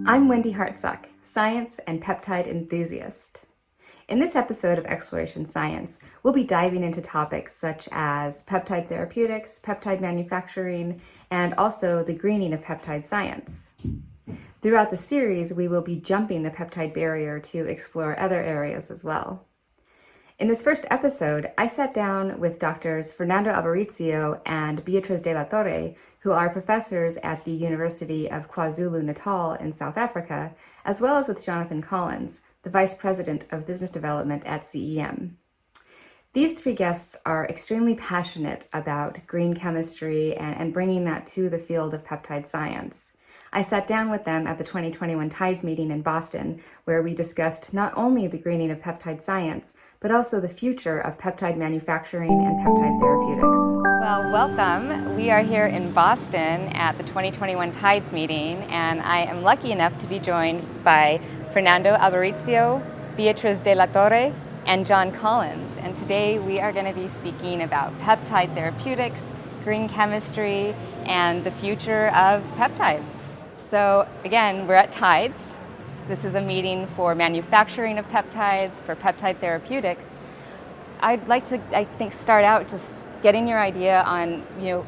I'm Wendy Hartsock, science and peptide enthusiast. In this episode of Exploration Science, we'll be diving into topics such as peptide therapeutics, peptide manufacturing, and also the greening of peptide science. Throughout the series, we will be jumping the peptide barrier to explore other areas as well. In this first episode, I sat down with Doctors Fernando Albericio and Beatriz de la Torre, who are professors at the University of KwaZulu Natal in South Africa, as well as with Jonathan Collins, the Vice President of Business Development at CEM. These three guests are extremely passionate about green chemistry and bringing that to the field of peptide science. I sat down with them at the 2021 TIDES meeting in Boston, where we discussed not only the greening of peptide science, but also the future of peptide manufacturing and peptide therapeutics. Well, welcome. We are here in Boston at the 2021 TIDES meeting, and I am lucky enough to be joined by Fernando Albericio, Beatriz de la Torre, and John Collins. And today we are going to be speaking about peptide therapeutics, green chemistry, and the future of peptides. So again, we're at TIDES. This is a meeting for manufacturing of peptides, for peptide therapeutics. I'd like to, start out just getting your idea on,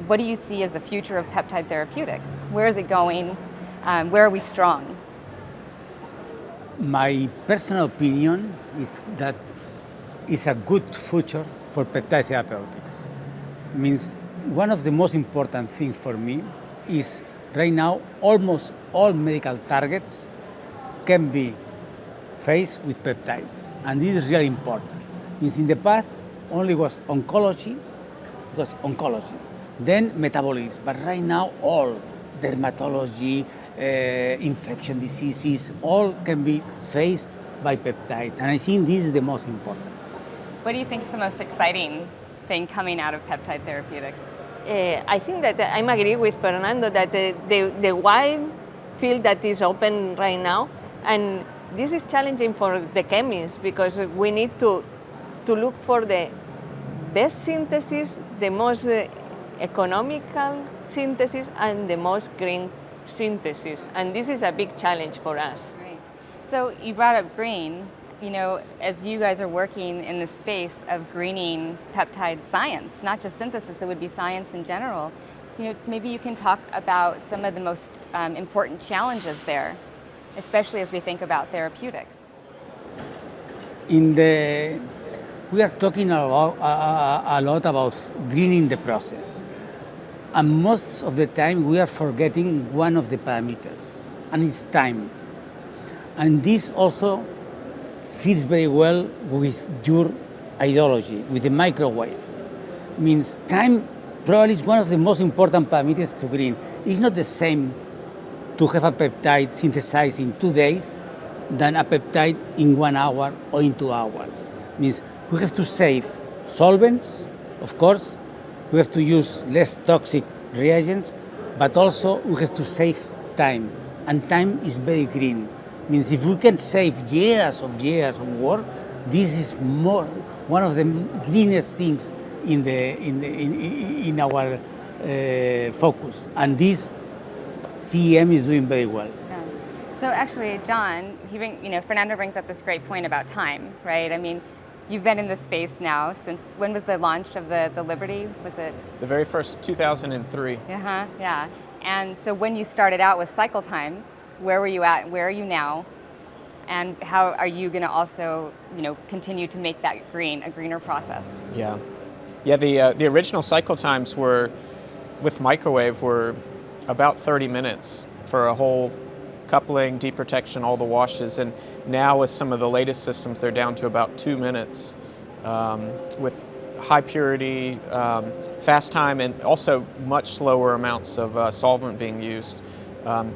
what do you see as the future of peptide therapeutics? Where is it going? Where are we strong? My personal opinion is that it's a good future for peptide therapeutics. Means one of the most important things for me is right now, almost all medical targets can be faced with peptides, and this is really important. Means in the past, only was oncology, then metabolism, but right now all dermatology, infection diseases, all can be faced by peptides, and I think this is the most important. What do you think is the most exciting thing coming out of peptide therapeutics? I think that I'm agree with Fernando that the wide field that is open right now, and this is challenging for the chemists because we need to look for the best synthesis, the most economical synthesis, and the most green synthesis, and this is a big challenge for us. Right. So you brought up green. As you guys are working in the space of greening peptide science, not just synthesis, it would be science in general, maybe you can talk about some of the most important challenges there, especially as we think about therapeutics. We are talking a lot about greening the process. And most of the time we are forgetting one of the parameters, and it's time. And this also fits very well with your ideology, with the microwave. Means time probably is one of the most important parameters to green. It's not the same to have a peptide synthesized in 2 days than a peptide in 1 hour or in 2 hours. Means we have to save solvents, of course, we have to use less toxic reagents, but also we have to save time, and time is very green. Means if we can save years of work, this is one of the greenest things in our focus, and this CEM is doing very well. Yeah. So actually, John, Fernando brings up this great point about time, right? I mean, you've been in this space now since, when was the launch of the Liberty? Was it? The very first 2003. Yeah. And so when you started out with cycle times, where were you at? Where are you now? And how are you going to also, continue to make that a greener process? Yeah. The original cycle times with microwave were about 30 minutes for a whole coupling, deprotection, all the washes. And now with some of the latest systems, they're down to about 2 minutes with high purity, fast time, and also much slower amounts of solvent being used.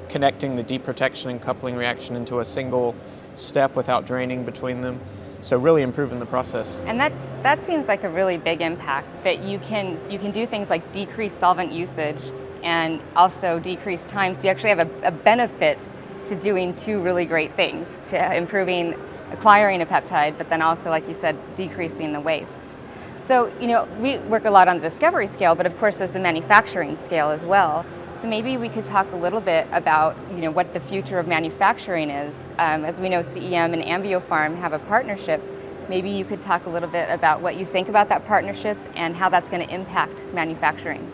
Connecting the deprotection and coupling reaction into a single step without draining between them. So really improving the process. And that seems like a really big impact, that you can do things like decrease solvent usage and also decrease time. So you actually have a benefit to doing two really great things, to acquiring a peptide, but then also, like you said, decreasing the waste. So, we work a lot on the discovery scale, but of course there's the manufacturing scale as well. So maybe we could talk a little bit about what the future of manufacturing is. As we know, CEM and El-Faham have a partnership. Maybe you could talk a little bit about what you think about that partnership and how that's going to impact manufacturing.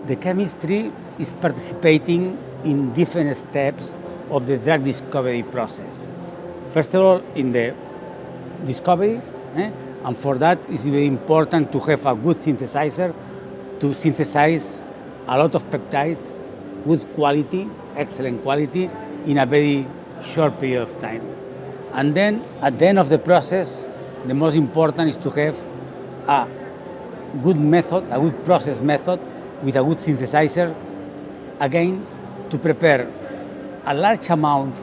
The chemistry is participating in different steps of the drug discovery process. First of all, in the discovery, and for that it's very important to have a good synthesizer to synthesize a lot of peptides, good quality, excellent quality, in a very short period of time. And then at the end of the process, the most important is to have a good method, a good process method with a good synthesizer, again, to prepare a large amount,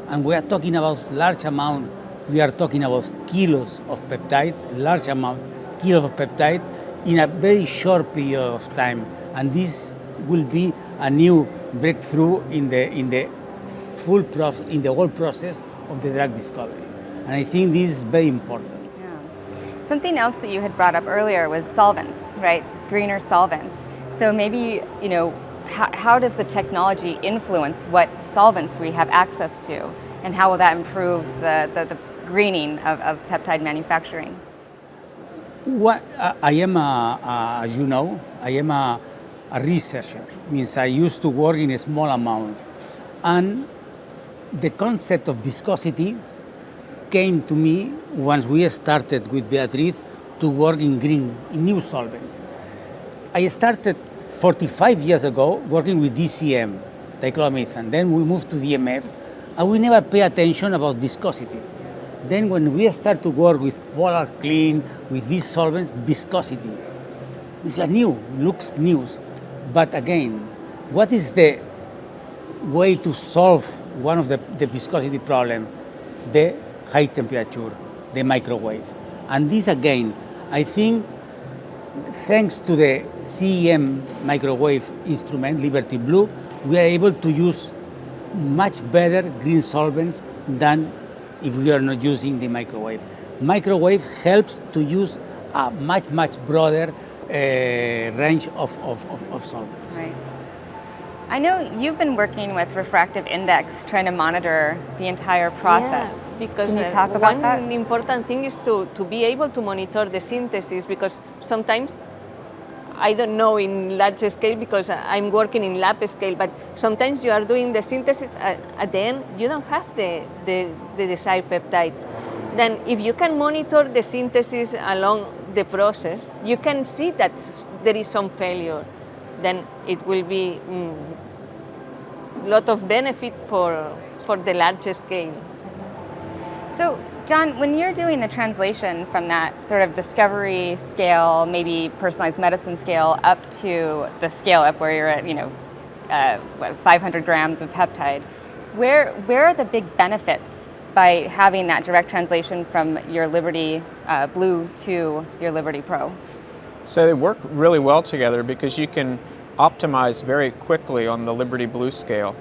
and we are talking about large amount, we are talking about kilos of peptides, large amounts, kilos of peptide, in a very short period of time. And this will be a new breakthrough in the whole process of the drug discovery. And I think this is very important. Yeah. Something else that you had brought up earlier was solvents, right? Greener solvents. So maybe, how does the technology influence what solvents we have access to, and how will that improve the greening of peptide manufacturing? I am, as you know, I am a researcher. Means I used to work in a small amount, and the concept of viscosity came to me once we started with Beatriz to work in new solvents. I started 45 years ago working with DCM, dichloromethane. Then we moved to DMF, and we never pay attention about viscosity. Then when we start to work with Polar Clean, with these solvents, viscosity is looks new. But again, what is the way to solve one of the viscosity problem? The high temperature, the microwave. And this again, I think, thanks to the CEM microwave instrument, Liberty Blue, we are able to use much better green solvents than if we are not using the microwave. Microwave helps to use a much broader range of solvents. Right. I know you've been working with refractive index, trying to monitor the entire process. Yeah, because can you talk about that? One important thing is to be able to monitor the synthesis, because sometimes I don't know in large scale because I'm working in lab scale, but sometimes you are doing the synthesis, at the end you don't have the desired peptide. Then if you can monitor the synthesis along the process, you can see that there is some failure. Then it will be a lot of benefit for the large scale. So, John, when you're doing the translation from that sort of discovery scale, maybe personalized medicine scale, up to the scale up where you're at, 500 grams of peptide, where are the big benefits by having that direct translation from your Liberty Blue to your Liberty Pro? So they work really well together because you can optimize very quickly on the Liberty Blue scale,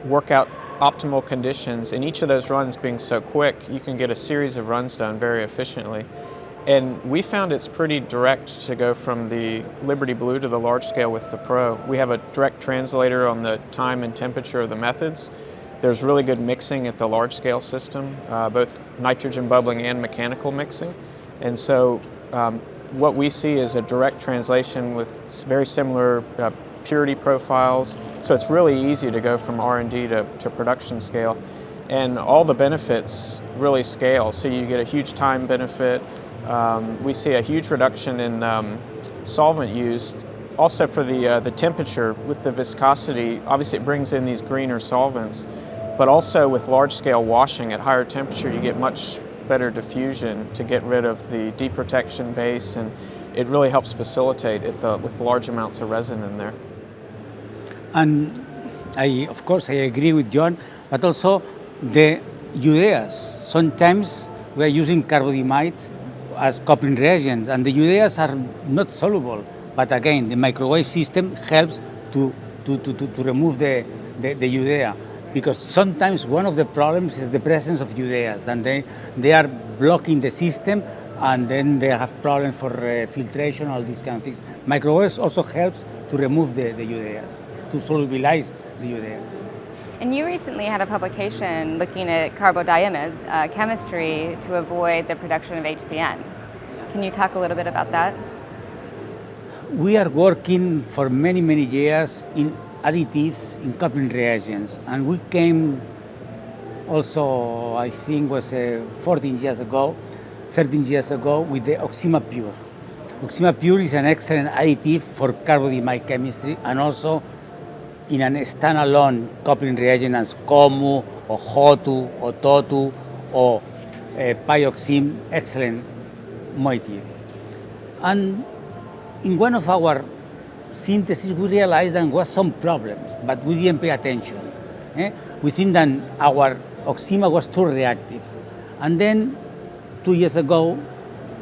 work out optimal conditions. In each of those runs being so quick, you can get a series of runs done very efficiently. And we found it's pretty direct to go from the Liberty Blue to the large scale with the Pro. We have a direct translator on the time and temperature of the methods. There's really good mixing at the large scale system, both nitrogen bubbling and mechanical mixing. And so what we see is a direct translation with very similar purity profiles. So it's really easy to go from R&D to production scale. And all the benefits really scale. So you get a huge time benefit. We see a huge reduction in solvent use. Also for the temperature with the viscosity, obviously it brings in these greener solvents, but also with large scale washing at higher temperature, you get much better diffusion to get rid of the deprotection base, and it really helps facilitate it with large amounts of resin in there. And of course, I agree with John, but also the ureas. Sometimes we are using carbodiimides as coupling reagents, and the ureas are not soluble. But again, the microwave system helps to remove the urea, because sometimes one of the problems is the presence of ureas, and they are blocking the system, and then they have problems for filtration, all these kind of things. Microwaves also helps to remove the ureas, to solubilize the ureas. And you recently had a publication looking at carbodiimide chemistry to avoid the production of HCN. Can you talk a little bit about that? We are working for many, many years in additives, in coupling reagents, and we came also, I think was 13 years ago, with the OxymaPure. OxymaPure is an excellent additive for carbodiimide chemistry, and also in a standalone coupling reagent as COMU or HOTU or TOTU or Pioxim, excellent moiety. And in one of our synthesis, we realized there was some problems, but we didn't pay attention. We think that our Oxyma was too reactive. And then 2 years ago,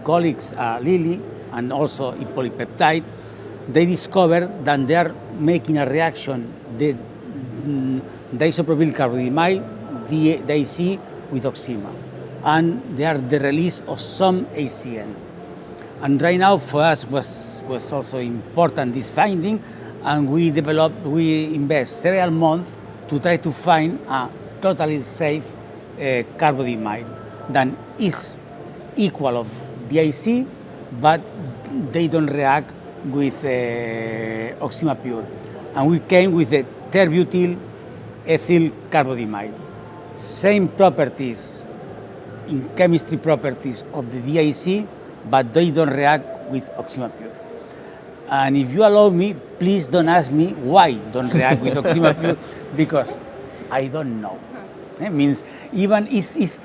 colleagues Lily and also in polypeptide, they discovered that they are making a reaction, the isopropyl carbodiimide, the AC with Oxyma. And they are the release of some ACN. And right now for us was also important this finding, and we invest several months to try to find a totally safe carbodiimide that is equal of DIC, but they don't react with OxymaPure. And we came with the terbutyl ethyl carbodiimide. Same properties in chemistry properties of the DIC, but they don't react with OxymaPure. And if you allow me, please don't ask me why don't react with OxymaPure, because I don't know. It means even it's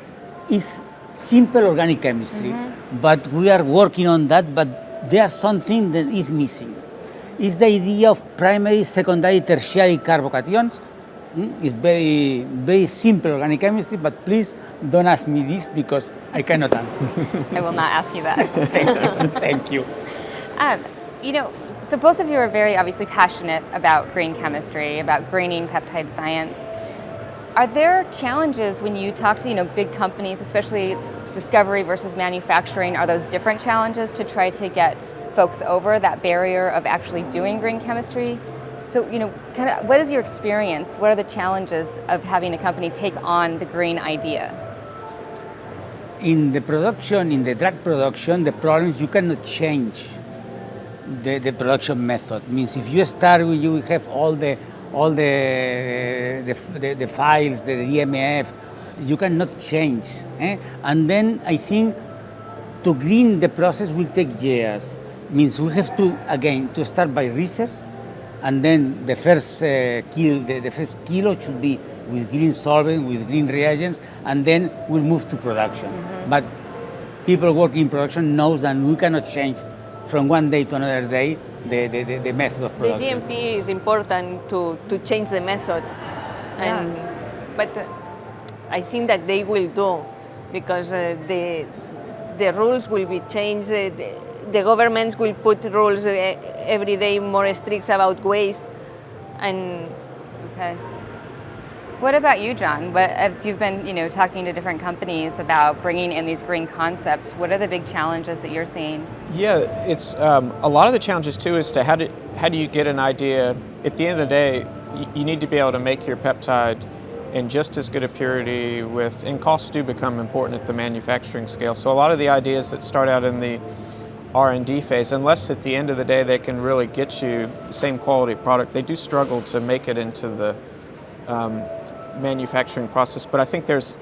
simple organic chemistry, but we are working on that, but there's something that is missing. It's the idea of primary, secondary, tertiary carbocations. It's very, very simple organic chemistry, but please don't ask me this because I cannot answer. I will not ask you that. Thank you. You know, so both of you are very obviously passionate about green chemistry, about greening peptide science. Are there challenges when you talk to, big companies, especially discovery versus manufacturing? Are those different challenges to try to get folks over that barrier of actually doing green chemistry? So, kind of, what is your experience? What are the challenges of having a company take on the green idea? In the production, in the drug production, the problem is you cannot change the production method. Means if you start, you have all the files, the DMF, you cannot change. And then I think to green the process will take years. Means we have to start by research, and then the first kilo should be with green solvent, with green reagents, and then we'll move to production. But people working in production knows that we cannot change from one day to another day the method of production. The GMP is important to change the method, but I think that they will do, because the rules will be changed. The governments will put rules every day more strict about waste, and okay. What about you, John? As you've been, talking to different companies about bringing in these green concepts, what are the big challenges that you're seeing? Yeah, it's a lot of the challenges too is to how do you get an idea. At the end of the day, you need to be able to make your peptide in just as good a purity and costs do become important at the manufacturing scale. So a lot of the ideas that start out in the R&D phase, unless at the end of the day they can really get you the same quality product, they do struggle to make it into the manufacturing process. But I think there's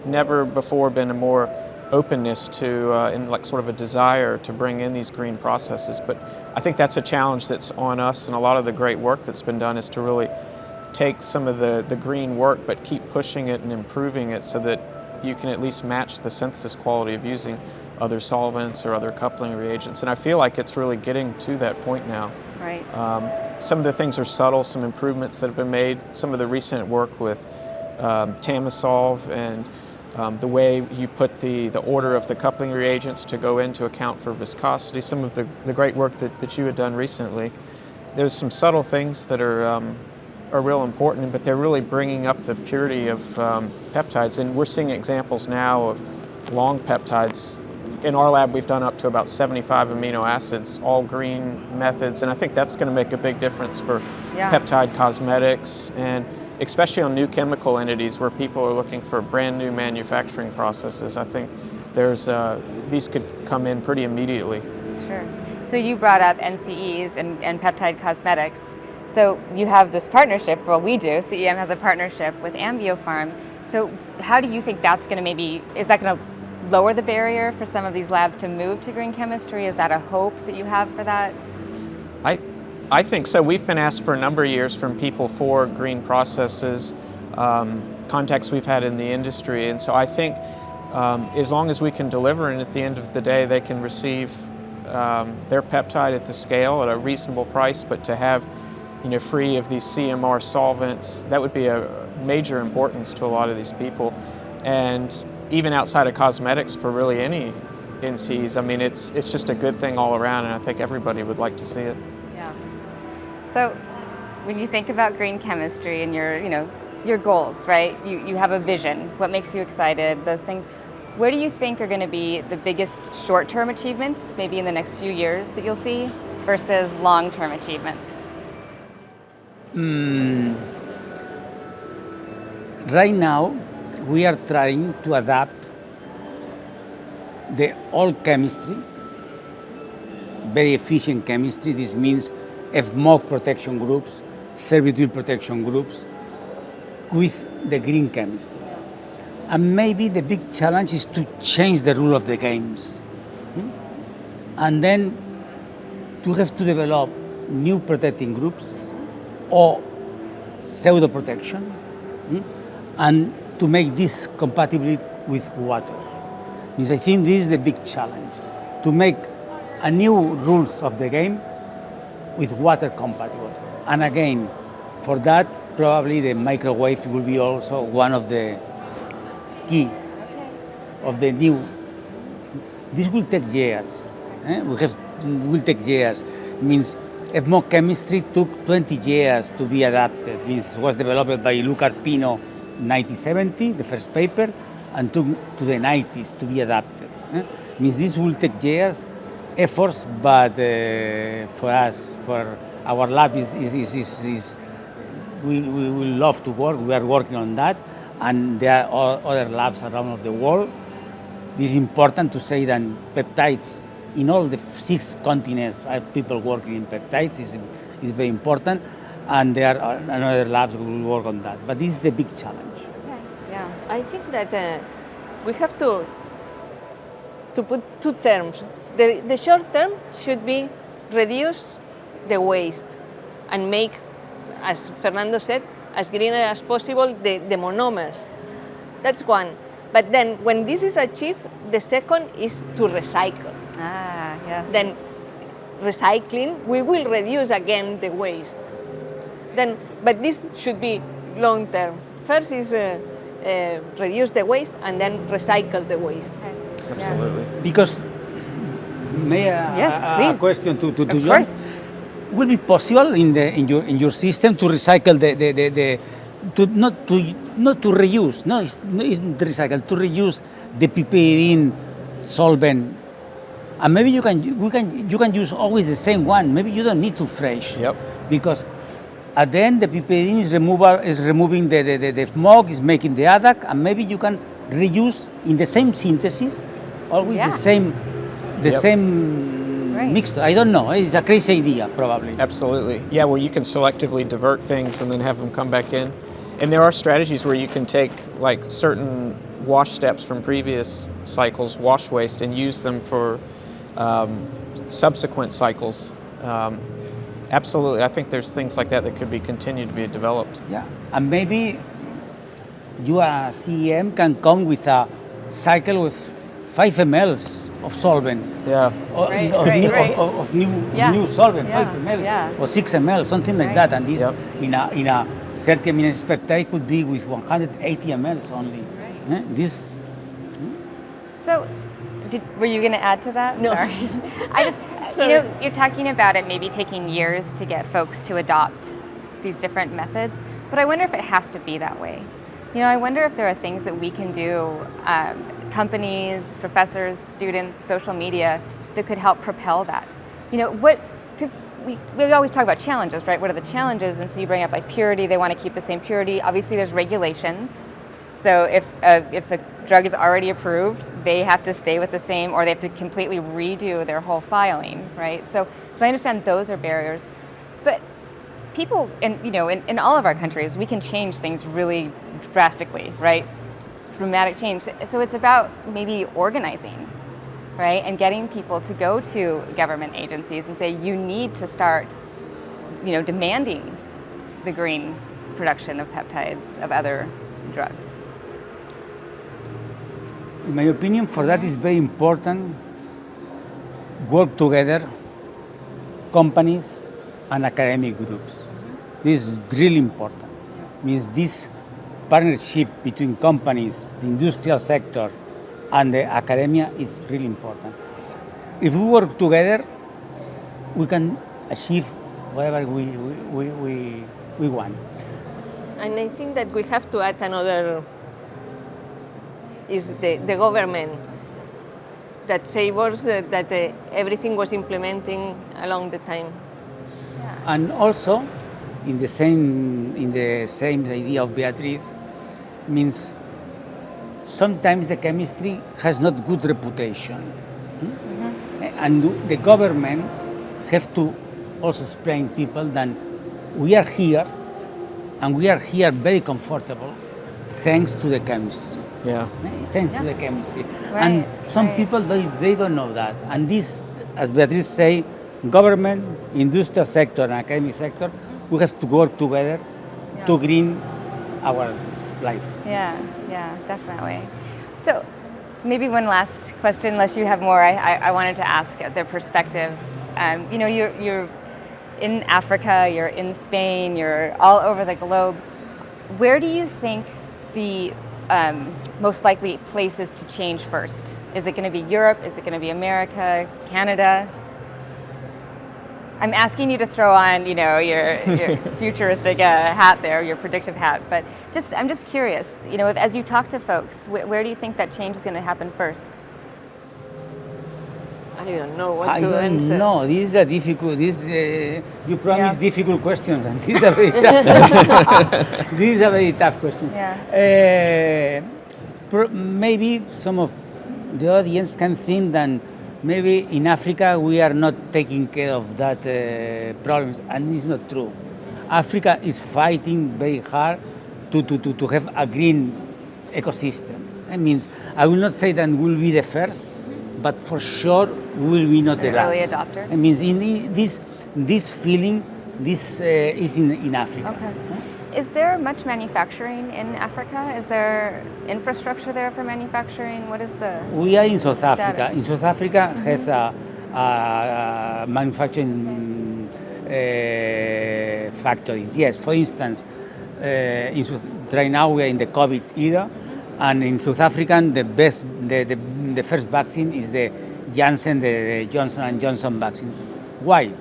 never before been a more openness to and like sort of a desire to bring in these green processes. But I think that's a challenge that's on us, and a lot of the great work that's been done is to really take some of the green work but keep pushing it and improving it so that you can at least match the synthesis quality of using other solvents or other coupling reagents. And I feel like it's really getting to that point now. Right. Some of the things are subtle, some improvements that have been made. Some of the recent work with Tamisolve and the way you put the order of the coupling reagents to go in to account for viscosity. Some of the great work that you had done recently. There's some subtle things that are real important, but they're really bringing up the purity of peptides. And we're seeing examples now of long peptides in our lab, we've done up to about 75 amino acids, all green methods, and I think that's going to make a big difference for peptide cosmetics, and especially on new chemical entities where people are looking for brand new manufacturing processes. I think these could come in pretty immediately. Sure. So you brought up NCEs and peptide cosmetics. So you have this partnership, well we do, CEM has a partnership with El-Faham. So how do you think that's going to is that going to lower the barrier for some of these labs to move to green chemistry? Is that a hope that you have for that? I think so. We've been asked for a number of years from people for green processes, contacts we've had in the industry, and so I think as long as we can deliver, and at the end of the day they can receive their peptide at the scale at a reasonable price, but to have free of these CMR solvents, that would be a major importance to a lot of these people. And even outside of cosmetics, for really any NCEs, I mean, it's just a good thing all around, and I think everybody would like to see it. Yeah. So when you think about green chemistry and your goals, right? You have a vision. What makes you excited? Those things. Where do you think are going to be the biggest short-term achievements, maybe in the next few years, that you'll see, versus long-term achievements? Right now, we are trying to adapt the old chemistry, very efficient chemistry. This means FMOG protection groups, servitude protection groups, with the green chemistry. And maybe the big challenge is to change the rule of the games. And then to have to develop new protecting groups or pseudo protection, and to make this compatible with water. Because I think this is the big challenge, to make a new rules of the game with water compatible. And again, for that, probably the microwave will be also one of the key of the new. This will take years. Will take years. Means FMOG chemistry took 20 years to be adapted. It was developed by Luca Arpino in 1970, the first paper, and took to the 90s to be adapted. Means this will take years, efforts, but for us, for our lab, we will love to work. We are working on that, and there are other labs around the world. It is important to say that peptides in all the 6 continents, people working in peptides is very important, and there are another labs who will work on that. But this is the big challenge. Okay. Yeah, I think that we have to put 2 terms. The short term should be reduce the waste and make, as Fernando said, as green as possible the monomers. That's one. But then when this is achieved, the second is to recycle. Ah, yes. Then recycling, we will reduce again the waste. Then, but this should be long term. First is reduce the waste and then recycle the waste. Okay. Absolutely. Because, may Yes, a please. question to Of John? course. Will it be possible in your system to recycle not to reuse? No, it's not recycle, to reuse the piperidine solvent, and maybe you can use always the same one. Maybe you don't need to fresh. Yep. Because at the end the piperidine is removing the smog, is making the adduct, and maybe you can reuse in the same synthesis, always Yeah. the Yep. same Right. mixed. I don't know. It's a crazy idea, probably. Absolutely. Yeah, where you can selectively divert things and then have them come back in. And there are strategies where you can take like certain wash steps from previous cycles, wash waste, and use them for subsequent cycles. Absolutely. I think there's things like that that could be continued to be developed. Yeah, and maybe you as CEM can come with a cycle with 5 mLs of solvent. Yeah. Right, right. Of new Yeah. new solvent, Yeah, 5 mLs yeah. or 6 mL, something like Right. that. And this Yep. in a 30 minutes peptide could be with 180 mLs only. Right. This. So, were you going to add to that? No. Sorry. I just, you're talking about it maybe taking years to get folks to adopt these different methods, but I wonder if it has to be that way. I wonder if there are things that we can do, companies, professors, students, social media, that could help propel that. Because we always talk about challenges, right? What are the challenges? And so you bring up like purity, they want to keep the same purity. Obviously there's regulations. So if a drug is already approved, they have to stay with the same, or they have to completely redo their whole filing, right? So I understand those are barriers. But people, in all of our countries, we can change things really drastically, right? Dramatic change. So it's about maybe organizing, right? And getting people to go to government agencies and say, you need to start, demanding the green production of peptides, of other drugs. In my opinion, for that is very important work together, companies and academic groups. This is really important. Means this partnership between companies, the industrial sector, and the academia is really important. If we work together, we can achieve whatever we want. And I think that we have to add another, is the government that favors that everything was implementing along the time. And also, in the same idea of Beatriz, means sometimes the chemistry has not good reputation. And the governments have to also explain people that we are here, and we are here very comfortable thanks to the chemistry. Yeah. Thanks to the chemistry. Right, And some people, they don't know that. And this, as Beatriz say, government, industrial sector, and academic sector, we have to work together to green our life. Yeah, definitely. So maybe one last question, unless you have more, I wanted to ask their perspective. You're in Africa, you're in Spain, you're all over the globe. Where do you think the most likely places to change first? Is it going to be Europe? Is it going to be America, Canada? I'm asking you to throw on, your futuristic hat there, your predictive hat. But I'm just curious, as you talk to folks, where do you think that change is going to happen first? I don't know what I to don't answer. know. This is a difficult. You promise difficult questions, and this is a very tough. This is a very tough question. Yeah. Maybe some of the audience can think that maybe in Africa we are not taking care of that problems, and it's not true. Africa is fighting very hard to have a green ecosystem. That means I will not say that we'll be the first, but for sure we will be not the last. Early adopter. It means in this feeling, this is in Africa. Okay. Is there much manufacturing in Africa? Is there infrastructure there for manufacturing? What is the We are in South Africa. status? In South Africa has a manufacturing factories. Yes, for instance, right now we are in the COVID era, and in South Africa the first vaccine is the Janssen, the Johnson & Johnson vaccine. Why?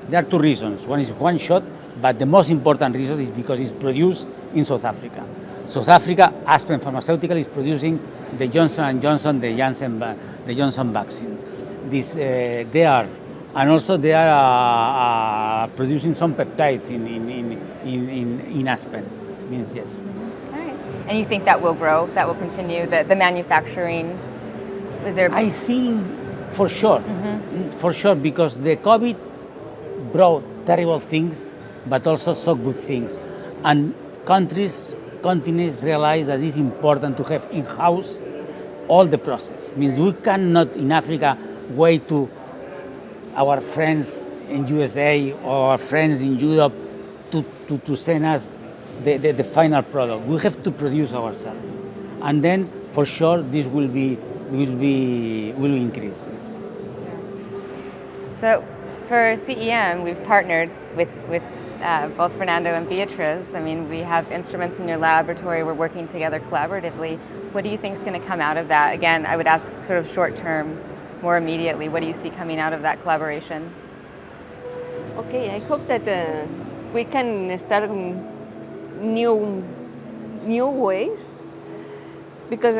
There are two reasons. One is one shot, but the most important reason is because it's produced in South Africa. South Africa, Aspen Pharmaceutical is producing the Johnson & Johnson, the Johnson vaccine. They are producing some peptides in Aspen. Means yes. All right. And you think that will grow? That will continue? The manufacturing? Is there? I think for sure, because the COVID brought terrible things, but also so good things. And continents realize that it's important to have in-house all the process. Means we cannot in Africa wait to our friends in USA or our friends in Europe to send us the final product. We have to produce ourselves, and then for sure this will increase this. So for CEM, we've partnered with both Fernando and Beatriz. I mean, we have instruments in your laboratory. We're working together collaboratively. What do you think is going to come out of that? Again, I would ask sort of short term, more immediately. What do you see coming out of that collaboration? Okay, I hope that we can start new new ways, because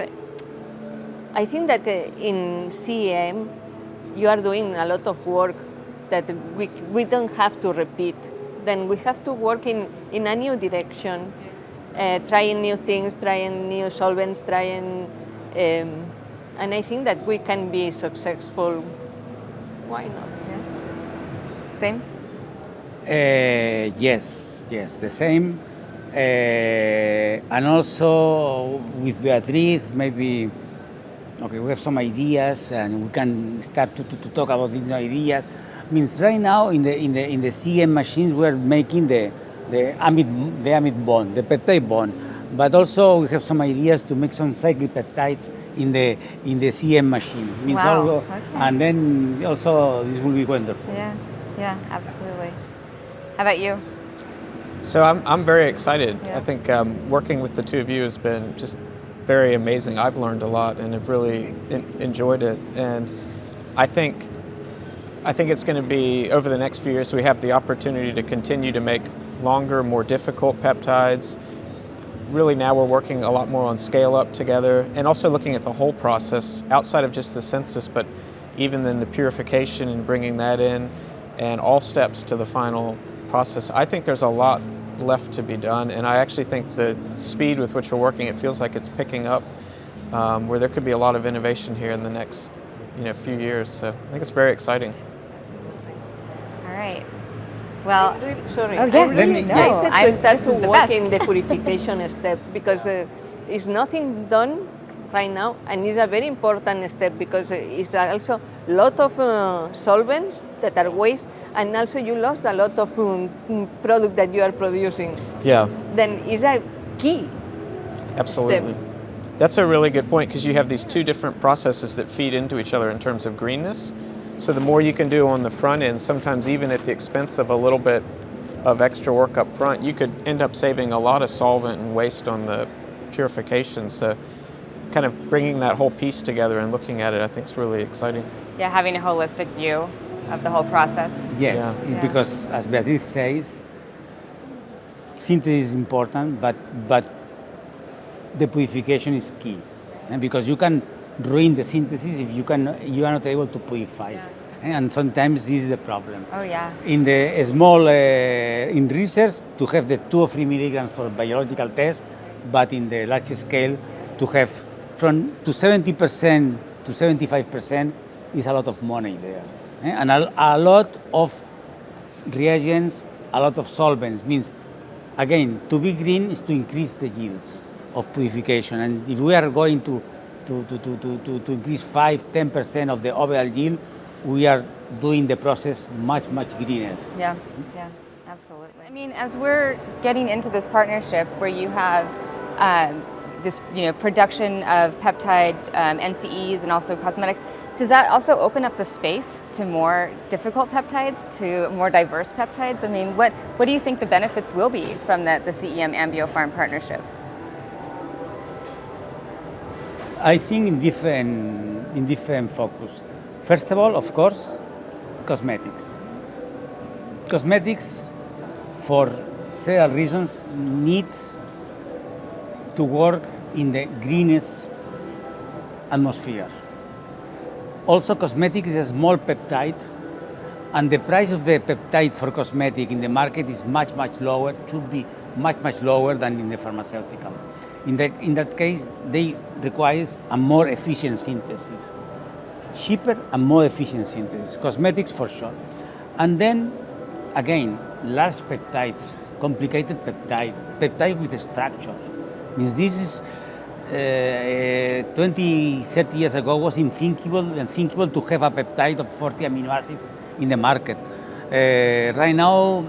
I think that in CEM you are doing a lot of work that we don't have to repeat. Then we have to work in a new direction, trying new things, trying new solvents, and I think that we can be successful. Why not? Yeah. Same? Yes, the same. And also with Beatriz, maybe, okay, we have some ideas and we can start to talk about these ideas. Means right now in the CM machines we're making the amide bond, the peptide bond, but also we have some ideas to make some cyclic peptides in the CM machine. Means Wow, also, okay. And then also this will be wonderful. Yeah, absolutely. How about you? So I'm very excited. Yeah. I think working with the two of you has been just very amazing. I've learned a lot and have really enjoyed it. And I think it's going to be, over the next few years, we have the opportunity to continue to make longer, more difficult peptides. Really now we're working a lot more on scale up together and also looking at the whole process outside of just the synthesis, but even then the purification and bringing that in and all steps to the final process. I think there's a lot left to be done, and I actually think the speed with which we're working, it feels like it's picking up, where there could be a lot of innovation here in the next few years. So I think it's very exciting. All right. Well, Sorry, oh, yeah. I'm really No, excited I'm- to start this to is the work best. in the purification step, because it's nothing done right now, and it's a very important step because it's also a lot of solvents that are waste, and also you lost a lot of product that you are producing. Yeah, Then it's a key. absolutely. That's a really good point, because you have these two different processes that feed into each other in terms of greenness. So the more you can do on the front end, sometimes even at the expense of a little bit of extra work up front, you could end up saving a lot of solvent and waste on the purification. So kind of bringing that whole piece together and looking at it, I think is really exciting. Yeah, having a holistic view of the whole process. Yes, Yeah. it's Yeah. because as Beatriz says, synthesis is important, but the purification is key, and because you can ruin the synthesis if you are not able to purify, and sometimes this is the problem. Oh, yeah. In the small in research to have the 2 or 3 milligrams for biological tests, but in the large scale to have from to 70% to 75% is a lot of money there, and a lot of reagents, a lot of solvents. Means again, to be green is to increase the yields of purification, and if we are going to increase 5-10% of the overall yield, we are doing the process much greener. Yeah, absolutely. I mean, as we're getting into this partnership where you have this, production of peptide NCEs and also cosmetics, does that also open up the space to more difficult peptides, to more diverse peptides? I mean, what do you think the benefits will be from the CEM and El-Faham partnership? I think in different focus. First of all, of course, cosmetics. Cosmetics, for several reasons, needs to work in the greenest atmosphere. Also, cosmetic is a small peptide, and the price of the peptide for cosmetic in the market is much lower, should be much lower than in the pharmaceutical. In that case, they require a more efficient synthesis, cheaper and more efficient synthesis. Cosmetics for sure. And then, again, large peptides, complicated peptide with a structure. Means this is 20, 30 years ago was unthinkable to have a peptide of 40 amino acids in the market. Right now,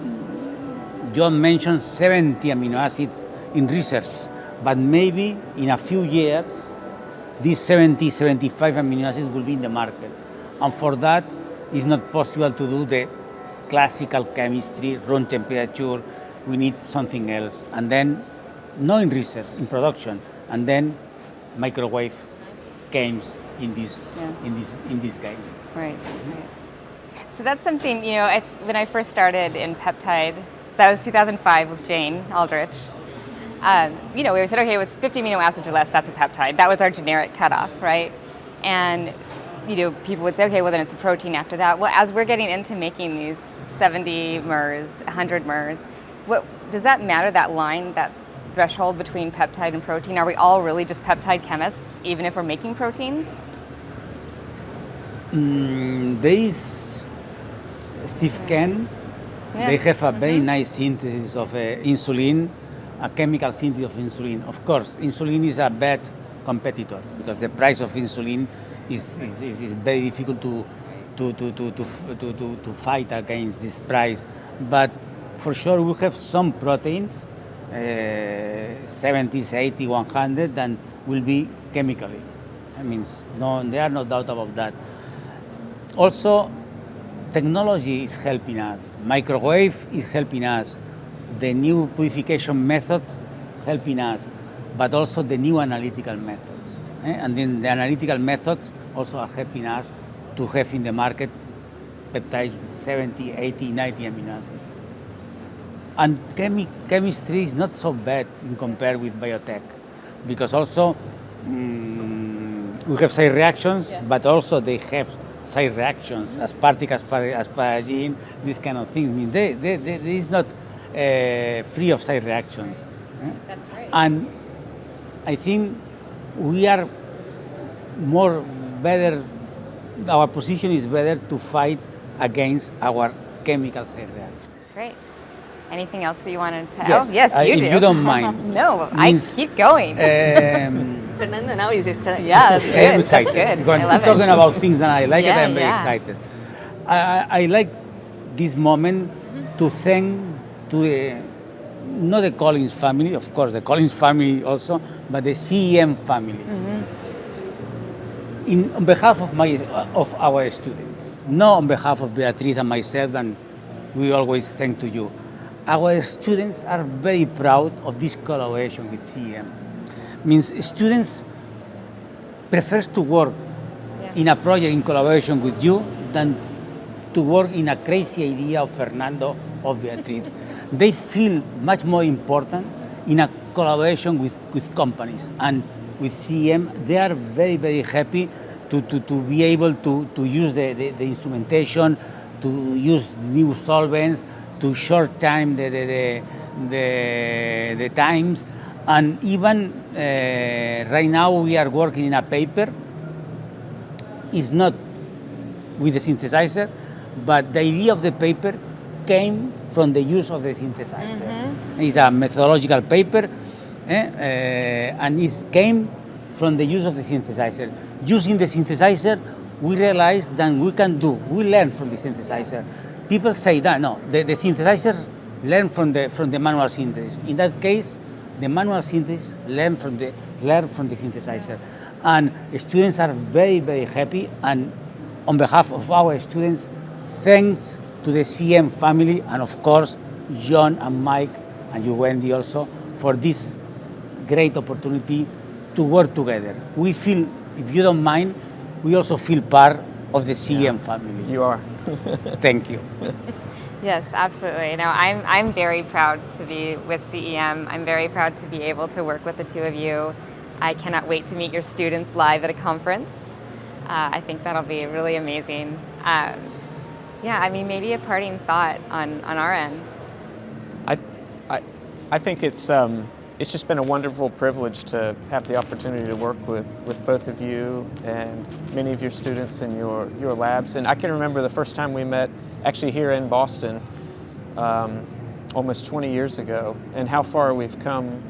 John mentioned 70 amino acids in research, but maybe in a few years, these 70, 75 amino acids will be in the market. And for that, it's not possible to do the classical chemistry, room temperature. We need something else. And then, not in research, in production. And then microwave came in this game. Right. So that's something, when I first started in peptide, so that was 2005 with Jane Aldrich. we said, okay, it's 50 amino acids or less, that's a peptide. That was our generic cutoff, right? And, people would say, okay, well, then it's a protein after that. Well, as we're getting into making these 70 mers, 100 mers, does that matter, that line, that threshold between peptide and protein? Are we all really just peptide chemists, even if we're making proteins? There is Steve Ken. Yeah. They have a very nice synthesis of insulin, a chemical synthesis of insulin. Of course, insulin is a bad competitor because the price of insulin is very difficult to fight against this price. But for sure, we have some proteins, 70s, 80, 100, that will be chemically. There are no doubt about that. Also, technology is helping us. Microwave is helping us. The new purification methods helping us, but also the new analytical methods. And then the analytical methods also are helping us to have in the market peptides with 70, 80, 90 amino acids. And chemistry is not so bad in compared with biotech, because also we have side reactions, but also they have side reactions, aspartic, asparagine, this kind of thing. There is not free of side reactions. That's right. And I think we are better, our position is better to fight against our chemical side reactions. Great. Anything else that you wanted to? Yes, Oh, yes, you do. if you don't mind. No, Means, I keep going. Fernando now is excited. Yeah, that's good. I'm excited. That's good. When I I'm love talking it. about things that I like, Yeah, I'm very yeah. excited. I like this moment to thank to not the Collins family, of course, the Collins family also, but the CEM family. On behalf of our students, not on behalf of Beatriz and myself, and we always thank to you. Our students are very proud of this collaboration with CEM. Means students prefers to work in a project in collaboration with you than to work in a crazy idea of Fernando or Beatriz. They feel much more important in a collaboration with companies, and with CEM they are very, very happy to be able to use the instrumentation, to use new solvents, to short time the times. And even right now we are working in a paper. It's not with the synthesizer, but the idea of the paper came from the use of the synthesizer. It's a methodological paper, and it came from the use of the synthesizer. Using the synthesizer, we realized that we learn from the synthesizer. People say that, no, the synthesizers learn from the manual synthesis. In that case, the manual synthesis learn from the synthesizer. And students are very, very happy, and on behalf of our students, thanks to the CM family, and of course, John and Mike, and you, Wendy, also, for this great opportunity to work together. We feel, if you don't mind, we also feel part of the CM family. You are. Thank you. Yes, absolutely. No, I'm very proud to be with CEM. I'm very proud to be able to work with the two of you. I cannot wait to meet your students live at a conference. I think that'll be really amazing. Maybe a parting thought on our end. I think it's just been a wonderful privilege to have the opportunity to work with both of you and many of your students in your labs. And I can remember the first time we met actually here in Boston almost 20 years ago, and how far we've come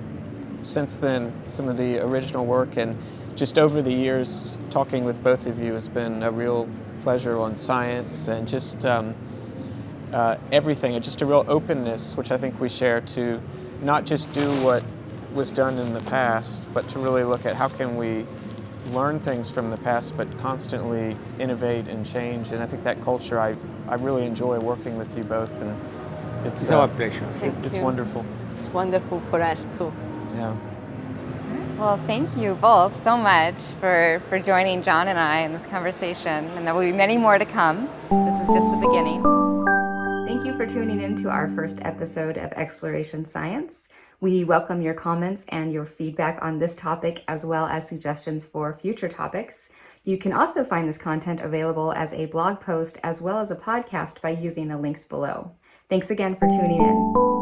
since then. Some of the original work, and just over the years talking with both of you has been a real pleasure on science and just everything, and just a real openness, which I think we share, to not just do what was done in the past, but to really look at how can we learn things from the past, but constantly innovate and change. And I think that culture, I really enjoy working with you both, and It's our pleasure. It's wonderful. It's wonderful for us too. Yeah. Well, thank you both so much for joining John and I in this conversation, and there will be many more to come. This is just the beginning. Thank you for tuning in to our first episode of Exploration Science. We welcome your comments and your feedback on this topic, as well as suggestions for future topics. You can also find this content available as a blog post as well as a podcast by using the links below. Thanks again for tuning in.